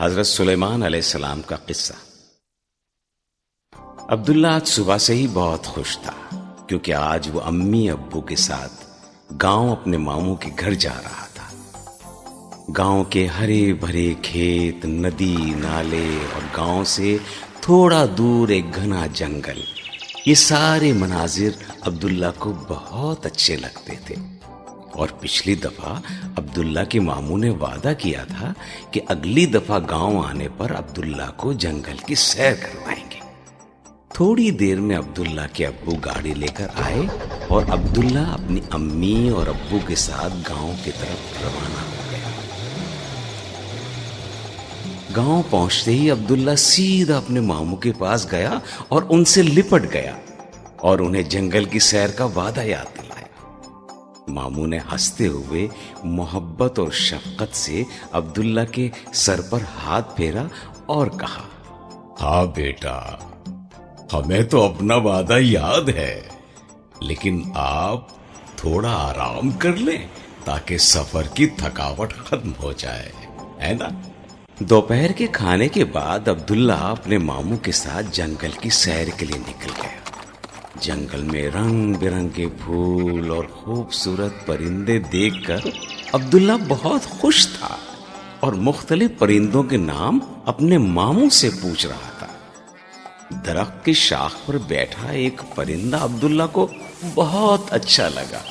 حضرت سلیمان علیہ السلام کا قصہ۔ عبداللہ آج صبح سے ہی بہت خوش تھا، کیونکہ آج وہ امی ابو کے ساتھ گاؤں اپنے ماموں کے گھر جا رہا تھا۔ گاؤں کے ہرے بھرے کھیت، ندی، نالے اور گاؤں سے تھوڑا دور ایک گھنا جنگل، یہ سارے مناظر عبداللہ کو بہت اچھے لگتے تھے۔ اور پچھلی دفعہ عبداللہ کے ماموں نے وعدہ کیا تھا کہ اگلی دفعہ گاؤں آنے پر عبداللہ کو جنگل کی سیر کروائیں گے۔ تھوڑی دیر میں عبداللہ کے ابو گاڑی لے کر آئے اور عبداللہ اپنی امی اور ابو کے ساتھ گاؤں کی طرف روانہ ہو گیا۔ گاؤں پہنچتے ہی عبداللہ سیدھا اپنے ماموں کے پاس گیا اور ان سے لپٹ گیا اور انہیں جنگل کی سیر کا وعدہ یاد دلایا۔ ماموں نے ہنستے ہوئے محبت اور شفقت سے عبداللہ کے سر پر ہاتھ پھیرا اور کہا، ہاں بیٹا، ہمیں تو اپنا وعدہ یاد ہے، لیکن آپ تھوڑا آرام کر لیں تاکہ سفر کی تھکاوٹ ختم ہو جائے، ہے نا؟ دوپہر کے کھانے کے بعد عبداللہ اپنے ماموں کے ساتھ جنگل کی سیر کے لیے نکل گیا۔ جنگل میں رنگ برنگے پھول اور خوبصورت پرندے دیکھ کر عبداللہ بہت خوش تھا اور مختلف پرندوں کے نام اپنے ماموں سے پوچھ رہا تھا۔ درخت کی شاخ پر بیٹھا ایک پرندہ عبداللہ کو بہت اچھا لگا۔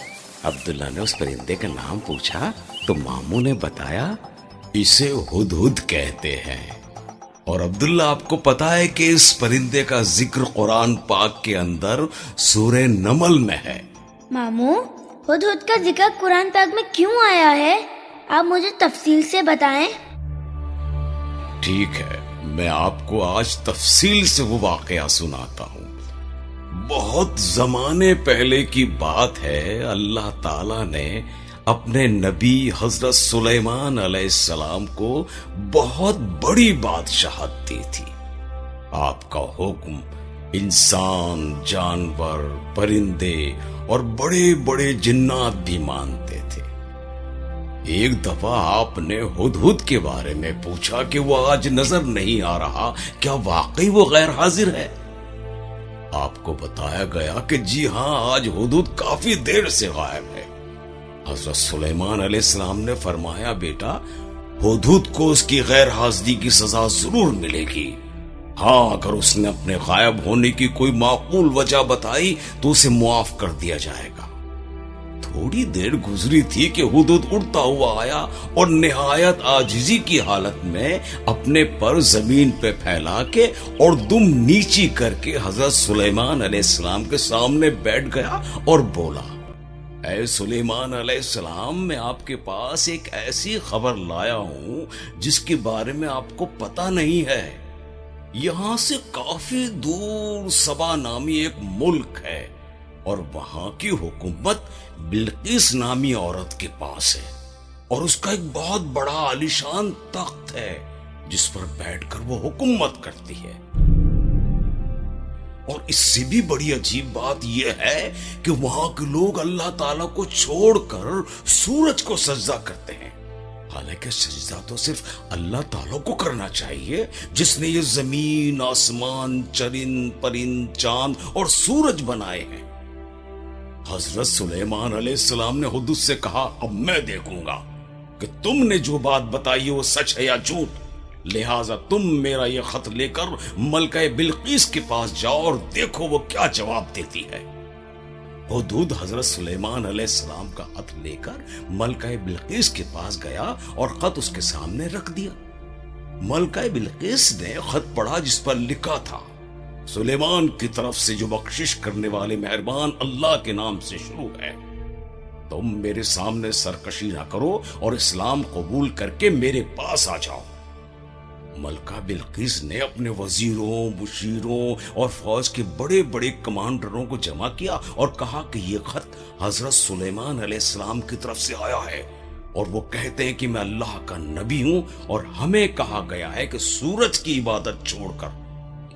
عبداللہ نے اس پرندے کا نام پوچھا تو ماموں نے بتایا، اسے ہدہد کہتے ہیں، اور عبداللہ آپ کو پتا ہے کہ اس پرندے کا ذکر قرآن پاک کے اندر سورہ نمل میں ہے۔ ماموں، ہدہد کا ذکر قرآن پاک میں کیوں آیا ہے؟ آپ مجھے تفصیل سے بتائیں۔ ٹھیک ہے، میں آپ کو آج تفصیل سے وہ واقعہ سناتا ہوں۔ بہت زمانے پہلے کی بات ہے، اللہ تعالی نے اپنے نبی حضرت سلیمان علیہ السلام کو بہت بڑی بادشاہت دی تھی۔ آپ کا حکم انسان، جانور، پرندے اور بڑے بڑے جنات بھی مانتے تھے۔ ایک دفعہ آپ نے ہدہد کے بارے میں پوچھا کہ وہ آج نظر نہیں آ رہا، کیا واقعی وہ غیر حاضر ہے؟ آپ کو بتایا گیا کہ جی ہاں، آج ہدہد کافی دیر سے غائب ہے۔ حضرت سلیمان علیہ السلام نے فرمایا، بیٹا، ہدہد کو اس کی غیر حاضری کی سزا ضرور ملے گی۔ ہاں، اگر اس نے اپنے غائب ہونے کی کوئی معقول وجہ بتائی تو اسے معاف کر دیا جائے گا۔ تھوڑی دیر گزری تھی کہ ہدہد اڑتا ہوا آیا اور نہایت عاجزی کی حالت میں اپنے پر زمین پہ پھیلا کے اور دم نیچی کر کے حضرت سلیمان علیہ السلام کے سامنے بیٹھ گیا اور بولا، اے سلیمان علیہ السلام، میں آپ کے پاس ایک ایسی خبر لایا ہوں جس کے بارے میں آپ کو پتہ نہیں ہے۔ یہاں سے کافی دور سبا نامی ایک ملک ہے اور وہاں کی حکومت بلقیس نامی عورت کے پاس ہے، اور اس کا ایک بہت بڑا عالیشان تخت ہے جس پر بیٹھ کر وہ حکومت کرتی ہے۔ اور اس سے بھی بڑی عجیب بات یہ ہے کہ وہاں کے لوگ اللہ تعالیٰ کو چھوڑ کر سورج کو سجدہ کرتے ہیں، حالانکہ سجدہ تو صرف اللہ تعالیٰ کو کرنا چاہیے جس نے یہ زمین، آسمان، چرند پرند، چاند اور سورج بنائے ہیں۔ حضرت سلیمان علیہ السلام نے ہدہد سے کہا، اب میں دیکھوں گا کہ تم نے جو بات بتائی ہے وہ سچ ہے یا جھوٹ، لہٰذا تم میرا یہ خط لے کر ملکہ بلقیس کے پاس جاؤ اور دیکھو وہ کیا جواب دیتی ہے۔ ہدہد حضرت سلیمان علیہ السلام کا خط لے کر ملکہ بلقیس کے پاس گیا اور خط اس کے سامنے رکھ دیا۔ ملکہ بلقیس نے خط پڑھا جس پر لکھا تھا، سلیمان کی طرف سے جو بخشش کرنے والے مہربان اللہ کے نام سے شروع ہے، تم میرے سامنے سرکشی نہ کرو اور اسلام قبول کر کے میرے پاس آ جاؤ۔ ملکہ بلقیس نے اپنے وزیروں، مشیروں اور فوج کے بڑے بڑے کمانڈروں کو جمع کیا اور کہا کہ یہ خط حضرت سلیمان علیہ السلام کی طرف سے آیا ہے، اور وہ کہتے ہیں کہ میں اللہ کا نبی ہوں اور ہمیں کہا گیا ہے کہ سورج کی عبادت چھوڑ کر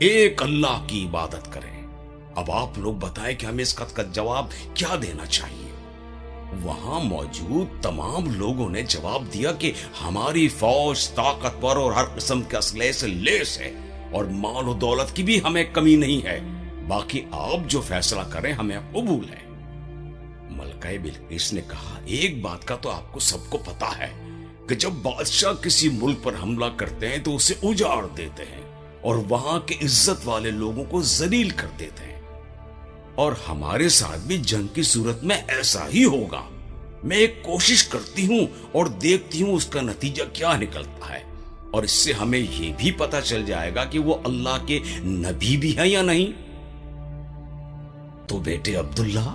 ایک اللہ کی عبادت کریں۔ اب آپ لوگ بتائیں کہ ہمیں اس خط کا جواب کیا دینا چاہیے۔ वहां मौजूद तमाम लोगों ने जवाब दिया कि हमारी फौज ताकतवर और हर किस्म के असलहे से लेस है और माल और दौलत की भी हमें कमी नहीं है। बाकी आप जो फैसला करें हमें कबूल है। मलका बिल्किस ने कहा, एक बात का तो आपको सबको पता है कि जब बादशाह किसी मुल्क पर हमला करते हैं तो उसे उजाड़ देते हैं और वहां के इज्जत वाले लोगों को जलील कर देते हैं, और हमारे साथ भी जंग की सूरत में ऐसा ही होगा। मैं एक कोशिश करती हूं और देखती हूं उसका नतीजा क्या निकलता है, और इससे हमें यह भी पता चल जाएगा कि वो अल्लाह के नबी भी हैं या नहीं। तो बेटे अब्दुल्ला,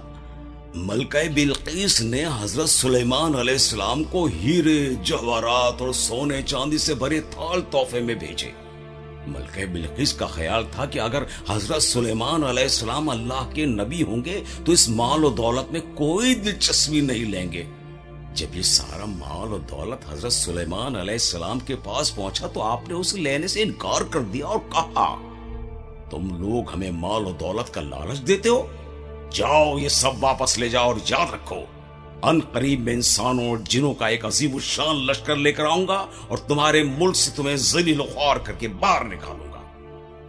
मलका बिल्किस ने हजरत सुलेमान अलैहिस्सलाम को हीरे जवाहरात और सोने चांदी से भरे थाल तोहफे में भेजे। मलका बिल्किस का ख्याल था कि अगर हजरत सुलेमान अलैहिस्सलाम अल्लाह के नबी होंगे तो इस माल और दौलत में कोई दिलचस्पी नहीं लेंगे। जब ये सारा माल और दौलत हजरत सुलेमान अलैहिस्सलाम के पास पहुंचा तो आपने उसे लेने से इनकार कर दिया और कहा, तुम लोग हमें माल और दौलत का लालच देते हो, जाओ ये सब वापस ले जाओ, और याद रखो अन करीब में इंसानों और जिनों का एक अजीम शान लश्कर लेकर आऊंगा और तुम्हारे मुल्क से तुम्हें जलील ख्वार करके बाहर निकालूंगा।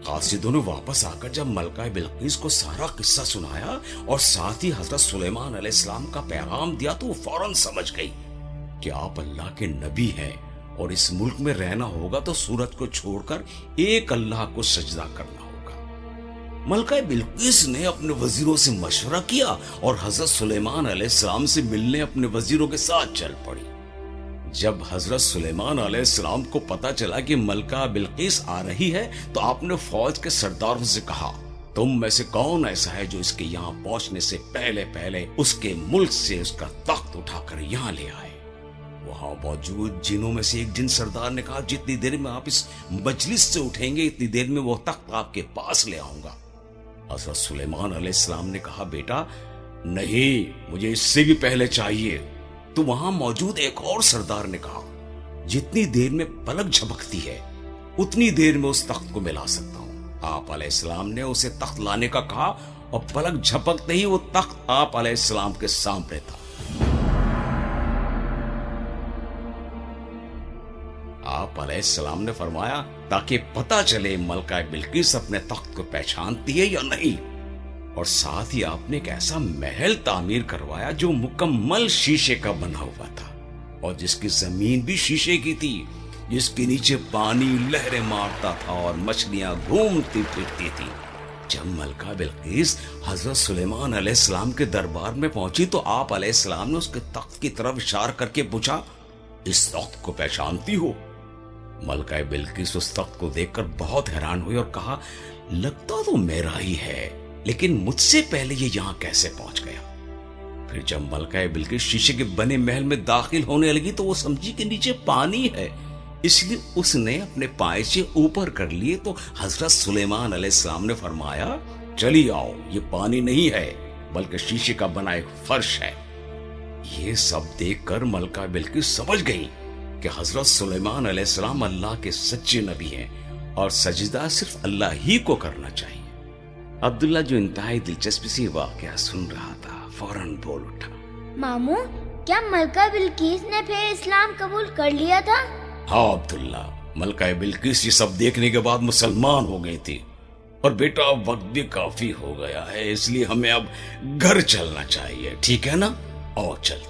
कासिदों ने वापस आकर जब मलका बिल्किस को सारा किस्सा सुनाया और साथ ही हजरत सुलेमान अलैहिस्सलाम का पैगाम दिया तो वो फौरन समझ गई कि आप अल्लाह के नबी हैं और इस मुल्क में रहना होगा तो सूरज को छोड़कर एक अल्लाह को सजदा करना होगा। मलका बिल्किस ने अपने वजीरों से मशवरा किया और हजरत सुलेमान अलैहिस्सलाम से मिलने अपने वजीरों के साथ चल पड़ी। जब हजरत सुलेमान अलैहिस्सलाम को पता चला कि मलका बिल्किस आ रही है तो आपने फौज के सरदारों से कहा, तुम में से कौन ऐसा है जो इसके यहाँ पहुंचने से पहले पहले उसके मुल्क से उसका तख्त उठाकर यहाँ ले आए। वहां मौजूद जिनों में से एक जिन सरदार ने कहा, जितनी देर में आप इस मजलिस से उठेंगे इतनी देर में वो तख्त आपके पास ले आऊंगा। हजरत सुलेमान अलैहिस्सलाम ने कहा, बेटा नहीं, मुझे इससे भी पहले चाहिए। तो वहां मौजूद एक और सरदार ने कहा, जितनी देर में पलक झपकती है उतनी देर में उस तख्त को मिला सकता हूं। आप अलैहिस्सलाम ने उसे तख्त लाने का कहा और पलक झपकते ही वो तख्त आप अलैहिस्सलाम के सामने था। आप अलैहिस्सलाम ने फरमाया, ताकि पता चले मलका बिल्किस अपने तख्त को पहचानती है या नहीं, और साथ ही आपने एक ऐसा महल तामीर करवाया जो मुकम्मल शीशे का बना हुआ था और जिसकी जमीन भी शीशे की थी, जिसके नीचे पानी लहरें मारता था और मछलियां घूमती फिरती थी। जब मलका बिल्किस हजरत सुलेमान अलैहिस्सलाम के दरबार में पहुंची तो आप अलैहिस्सलाम ने उसके तख्त की तरफ इशारा करके पूछा, इस तख्त को पहचानती हो? मलका बिल्किस उस तख्त को देखकर बहुत हैरान हुई और कहा, लगता तो मेरा ही है, लेकिन मुझसे पहले ये यहाँ कैसे पहुंच गया? फिर जब मलका बिल्किस शीशे के बने महल में दाखिल होने लगी तो वो समझी कि नीचे पानी है, इसलिए उसने अपने पायचे ऊपर कर लिए। तो हजरत सुलेमान अलैहिस्सलाम ने फरमाया, चली आओ, ये पानी नहीं है बल्कि शीशे का बना एक फर्श है। ये सब देखकर मलका बिल्किस समझ गई कि हजरत सुलेमान अलैहिस्सलाम अल्लाह के सच्चे नबी हैं और सजदा सिर्फ अल्लाह ही को करना चाहिए। अब्दुल्ला, जो इंतहाई दिलचस्पी से वाकया सुन रहा था, फौरन बोल उठा, मामू, क्या मलका बिल्किस ने फिर इस्लाम कबूल कर लिया था? हाँ अब्दुल्ला, मलका बिल्किस ये सब देखने के बाद मुसलमान हो गई थी। और बेटा अब वक्त भी काफी हो गया है, इसलिए हमें अब घर चलना चाहिए, ठीक है ना? और चलते